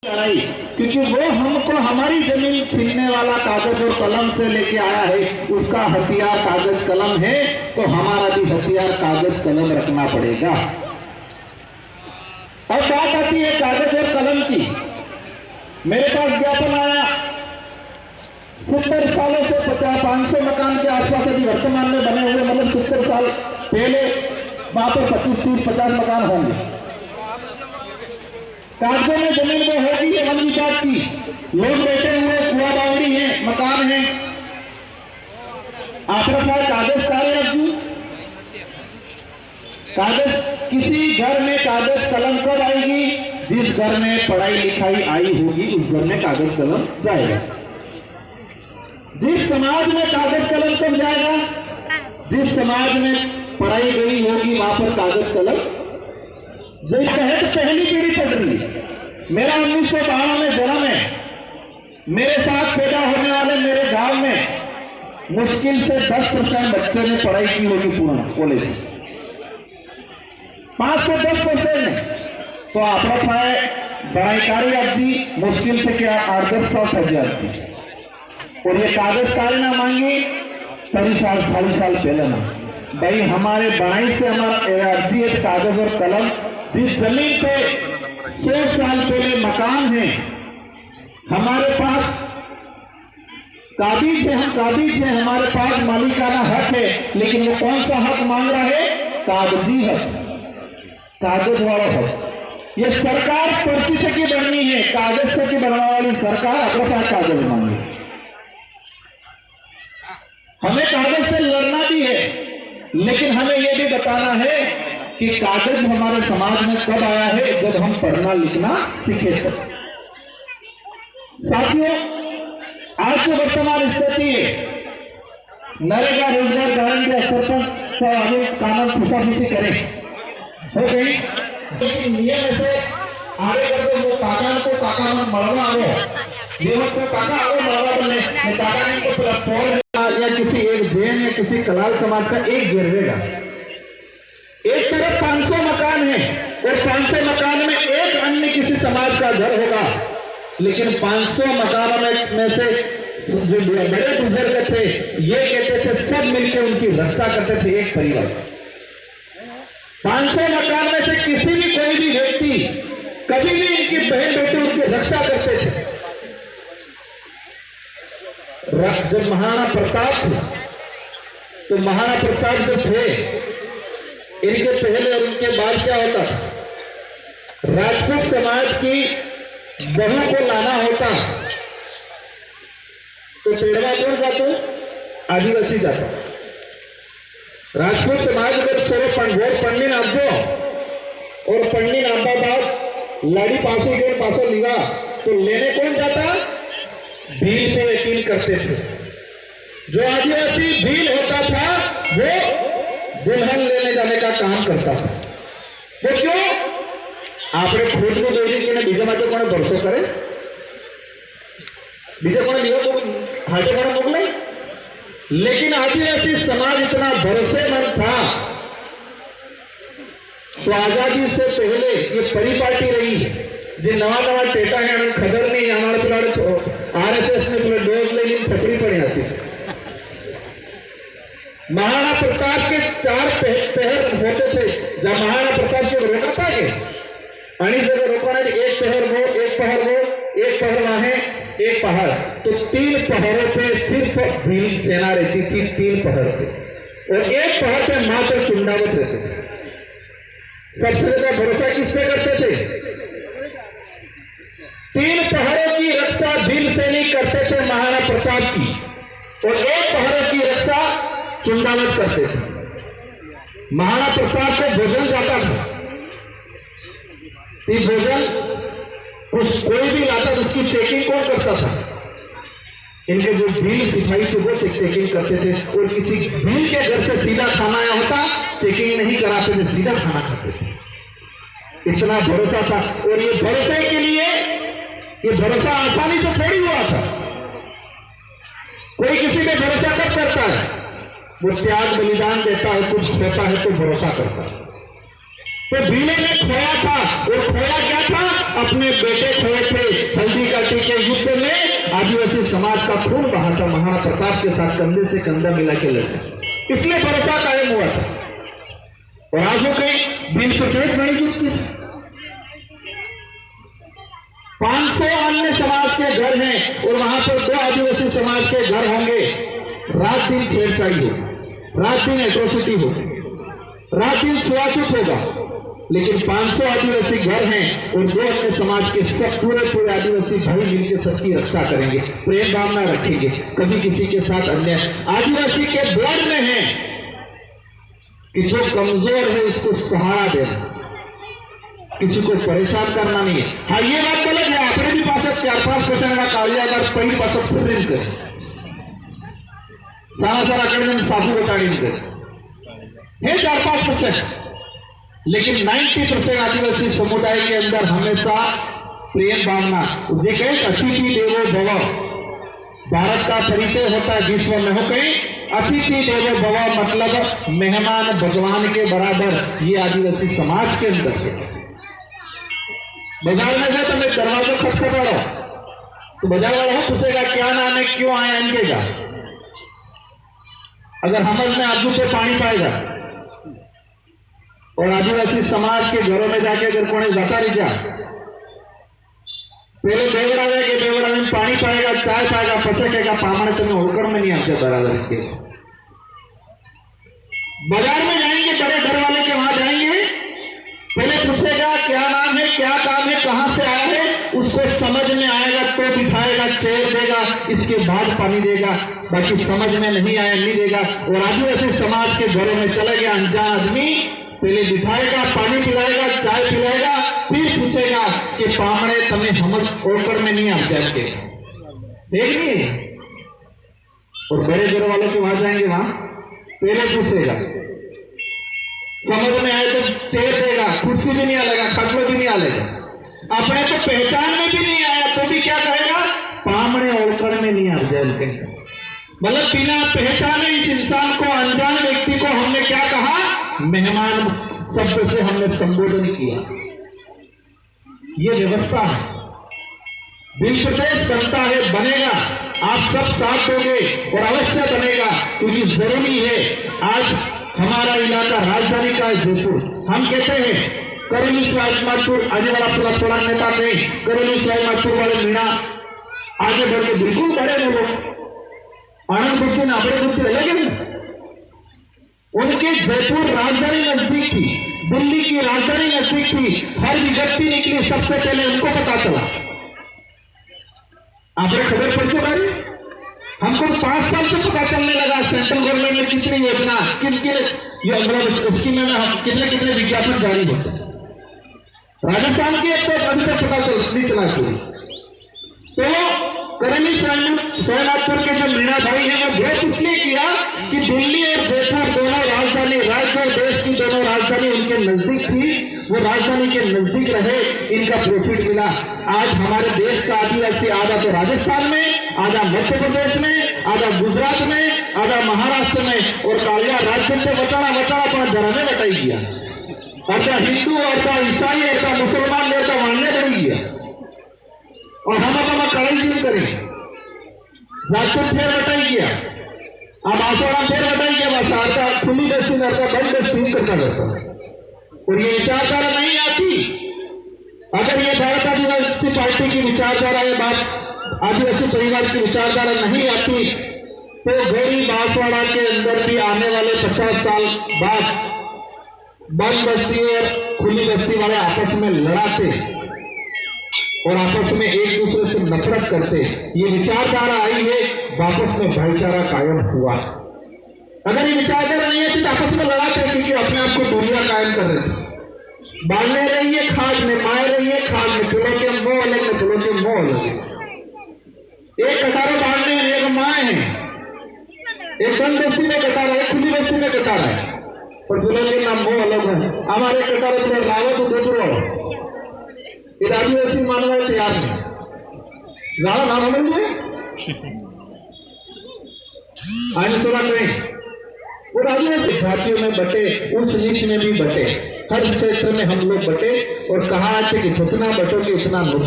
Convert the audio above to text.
आई, क्योंकि वो हमको हमारी जमीन छीनने वाला कागज और कलम से लेके आया है। उसका हथियार कागज कलम है, तो हमारा भी हथियार कागज कलम रखना पड़ेगा। और बात आती है कागज और कलम की। मेरे पास ज्ञापन आया 70 सालों से 50-500 मकान के आसपास अभी वर्तमान में बने हुए, मतलब 70 साल पहले वहां पर 25-30-50 मकान होंगे। कागजों में जमीन में होगी ये वन विभाग की, लोग बैठे हुए, कुआ बावड़ी है, मकान है। आपका कागज कार्य अर्जी, कागज किसी घर में कागज कलम कब आएगी? जिस घर में पढ़ाई लिखाई आई होगी उस घर में कागज कलम जाएगा। जिस समाज में कागज कलम कब जाएगा? जिस समाज में पढ़ाई गई होगी वहां पर कागज कलम है। तो पहली पीढ़ी पढ़ रही है। मेरा 1952 में जन्म है। मेरे साथ पैदा होने वाले मेरे गांव में मुश्किल से 10% बच्चे ने पढ़ाई की होगी पूर्ण कॉलेज, 5 से 10% ने। तो आप बढ़ाईकारी अवधि मुश्किल से क्या 8-10 साल तक जाती, और ये कागज कार्य ना मांगी 30 साल 40 साल पहले ना। भाई हमारे बढ़ाई से हमारा अर्जी है कागज और कलम। जिस जमीन पे 100 साल पहले मकान है, हमारे पास काबिज है, हम काबिज है, हमारे पास मालिकाना हक है, लेकिन वो कौन सा हक मांग रहा है? कागजी हक, कागज वाला हक। ये सरकार पर्ची से की बननी है, कागज से की बनने वाली सरकार अपने पास कागज मांगे। हमें कागज से लड़ना भी है, लेकिन हमें यह भी बताना है कि कागज हमारे समाज में कब आया है? जब हम पढ़ना लिखना सीखे थे। साथियों, आज जो वर्तमान स्थिति है, नरेगा रोजगार गारंटी या सरपंच साहब कानून फुसाफुसी करें हो गई, लेकिन नियम ऐसे आगे करते वो काका को काका मन मरवा आओ, नियम को काका आओ मरवा बोले, काका ने को प्लेटफॉर्म या किसी एक जैन या किसी कलाल समाज का एक गिरवेगा। एक तरफ 500 मकान है और 500 मकान में एक अन्य किसी समाज का घर होगा, लेकिन 500 मकानों में से जो बड़े बुजुर्ग थे ये कहते थे सब मिलकर उनकी रक्षा करते थे, एक परिवार। 500 मकान में से किसी भी कोई भी व्यक्ति कभी भी इनकी बहन बेटी उनकी रक्षा करते थे। जब महाराणा प्रताप थे, तो महाराणा प्रताप जो थे, इनके पहले और उनके बाद क्या होता था? राजपूत समाज की बहू को लाना होता तो पेड़वा कौन जाता? आदिवासी जाता। राजपूत समाज अगर सोरे पंडित आपजो और पंडित आपका बाद लाड़ी पासी के पास लिवा तो लेने कौन जाता? भील पे यकीन करते थे। जो आदिवासी भील होता था वो दुल्हन लेने जाने का काम करता था। वो क्यों? आपने खुद को जोड़ी कि बीजा माटे कोने भरोसा करे, बीजा कोने लियो तो हाटे कोने मोकले। लेकिन आदिवासी समाज इतना भरोसेमंद था, तो आजादी से पहले ये परिपाटी रही है। जो नवा टेटा है खबर नहीं, हमारे पिलाड़े आरएसएस ने तुम डोज ले पकड़ी पड़ी आती। महाराणा प्रताप के 4 पहर होते थे। जब महाराणा प्रताप को रोका था कि पानी से रोकना, एक पहर वो, एक पहर वो, एक पहर वहां, एक पहाड़, तो 3 पहाड़ों पे सिर्फ भील सेना रहती थी, 3 पहाड़ पे, और एक पहाड़ पे मात्र चुंडावत रहते थे। सबसे ज्यादा भरोसा किससे करते थे? 3 पहाड़ों की रक्षा भील सैनिक करते थे महाराणा प्रताप की, और 1 पहाड़ों की रक्षा चुंडावत करते थे। महाराणा प्रताप को भोजन जाता था, तो भोजन कुछ कोई भी लाता तो उसकी चेकिंग कौन करता था? इनके जो भील सिपाही थे वो चेकिंग करते थे, और किसी भील के घर से सीधा खाना आया होता चेकिंग नहीं कराते थे, सीधा खाना खाते थे। इतना भरोसा था। और ये भरोसे के लिए, ये भरोसा आसानी से थोड़ी हुआ था। कोई किसी पे भरोसा कब करता है? वो त्याग बलिदान देता है, कुछ होता है तो भरोसा करता है। तो भीले ने खोया था, और खोया क्या था? अपने बेटे खोए थे, समाज का खून बहा था, महाराणा प्रताप के साथ कंधे से कंधा मिला के लड़े, इसलिए भरोसा कायम हुआ था। और आज वो कहीं बिल प्रदेश बड़ी जुटती थी। 500 अन्य समाज के घर हैं और वहां पर 2 आदिवासी समाज के घर होंगे, रात दिन छेड़छाड़ी हो, रात दिन एट्रोसिटी हो, रात दिन छुआछूत होगा, लेकिन 500 आदिवासी घर हैं और 2 अन्य समाज के सब पूरे आदिवासी भाई मिलकर सबकी रक्षा करेंगे, प्रेम भावना रखेंगे, कभी किसी के साथ अन्याय। आदिवासी के ब्लड में है कि जो कमजोर है उसको सहारा देना, किसी को परेशान करना नहीं है। हाँ, ये बात गलत है, अपने भी पास 4-5% का कागजात पहिली पास फिर कर सारा अकड़ने साबू बटाड़ी है 4-5%, लेकिन 90% आदिवासी समुदाय के अंदर हमेशा प्रेम भावना, उसे कहे अतिथि देवो भव, भारत का परिचय होता है विश्व में, हो कहीं अतिथि देवो भव मतलब मेहमान भगवान के बराबर, ये आदिवासी समाज के अंदर है। बाजार में से तो मैं दरवाजा खटखटा रहा हूं तो बाजार वाला पूछेगा क्या नाम है, क्यों आए, अंकेगा। अगर हमज में आजू पे पानी पाएगा और आदिवासी समाज के घरों में जाके अगर कोई जाता रह जा, पहले बेवड़ा जाएगा, बेवड़ा में पानी पाएगा, चाय पाएगा, फसेगा, पामड़ तुम्हें होकर में नहीं आते बराबर के। बाजार में जाएंगे, बड़े घर वाले के वहां जाएंगे, पहले पूछेगा क्या नाम है, क्या काम है, कहां से आया है, उसको समझ में आएगा तो बिठाएगा, चेयर देगा, इसके बाद पानी देगा, बाकी समझ में नहीं आया नहीं देगा। और आदिवासी समाज के घरों में चला गया अनजान आदमी, पहले बिठाएगा, पानी पिलाएगा, चाय पिलाएगा, फिर पूछेगा कि पामड़े तमें हमज ओकर में नहीं आ जाएंगे, देख नहीं। और बड़े घर वालों के वहां जाएंगे, वहां पहले पूछेगा, समझ में आए तो चेयर देगा, कुर्सी भी नहीं आएगा, खटलो भी नहीं आएगा, अपने तो पहचान में भी नहीं आया तो भी क्या कहेगा, पामड़े ओकर में नहीं आ जाएंगे। मतलब बिना पहचाने इस इंसान को, अनजान व्यक्ति को हमने क्या कहा, मेहमान शब्द से हमने संबोधन किया। ये व्यवस्था है, बिल प्रदेश बनता है, बनेगा, आप सब साथ दोगे और अवश्य बनेगा, क्योंकि जरूरी है। आज हमारा इलाका राजधानी का है जयपुर, हम कहते हैं करोली स्वाइमातपुर, आगे वाला थोड़ा नेता नहीं, करोली स्वाइमातपुर वाले मीणा आगे बढ़ के बिल्कुल बड़े लोग, आनंद बुद्धि ना बड़े बुद्धि अलग है। उनके जयपुर राजधानी नजदीक थी, दिल्ली की राजधानी नजदीक थी, हर विज्ञप्ति निकली सबसे पहले उनको पता चला। आपने खबर पढ़ के भाई, हमको 5 साल से पता चलने लगा सेंट्रल गवर्नमेंट में कितनी योजना, किन स्कीम में कितने विज्ञापन जारी होते हैं। राजस्थान के तो अभी तक पता नहीं चला कोई। तो करेली सोमनाथपुर के जो मीणा भाई हैं, वो भेद इसलिए किया कि दिल्ली और जयपुर दोनों राजधानी, राज्य और देश की दोनों राजधानी उनके नजदीक थी, वो राजधानी के नजदीक रहे, इनका प्रॉफिट मिला। आज हमारे देश का आदिवासी आधा तो राजस्थान में, आधा मध्य प्रदेश में, आधा गुजरात में, आधा महाराष्ट्र में, और कालिया राज्य से बटाना अपना जरा में बटाई गया, अर्धा हिंदू, अर्धा ईसाई, अर्धा मुसलमान, अर्धा मानने पड़ गया। और हम अपना कड़ाई जीव करें, जात फेर बटाई गया, अब आसाराम फेर बटाई गया, बस अर्धा खुली बस्ती, अर्धा बंद बस्ती करता रहता। और ये विचारधारा नहीं आती, अगर ये भारत आदिवासी पार्टी की विचारधारा, ये बात आदिवासी परिवार की विचारधारा नहीं आती, तो गौरी बांसवाड़ा के अंदर भी आने वाले 50 साल बाद बंद बस्ती और खुली बस्ती वाले आपस में लड़ाते और आपस में एक दूसरे से नफरत करते। ये विचारधारा आई है, वापस में भाईचारा कायम हुआ। अगर ये विचारधारा नहीं आती तो आपस में लड़ाते, क्योंकि अपने आप को दूरियां कायम कर रहे थे। बांधने रहिए खाट में, माए रहिए खाट में, फूलों के मोह अलग में, फूलों के मोह अलग। एक कटारा बांधने हैं, एक माए हैं, एक बंद बस्ती में कटारा है, खुली बस्ती में कटारा है, और फूलों के नाम मोह अलग है। हमारे कटारे तो रावत उदयपुर ये आदिवासी मानवा तैयार नहीं, ज्यादा नाम समझ आने सुना करें। और आदिवासी जातियों में बटे, उच्च नीच में भी बटे, हर क्षेत्र में हम लोग बटे, और कहा कि जितना बटोगे उतना नुकसान।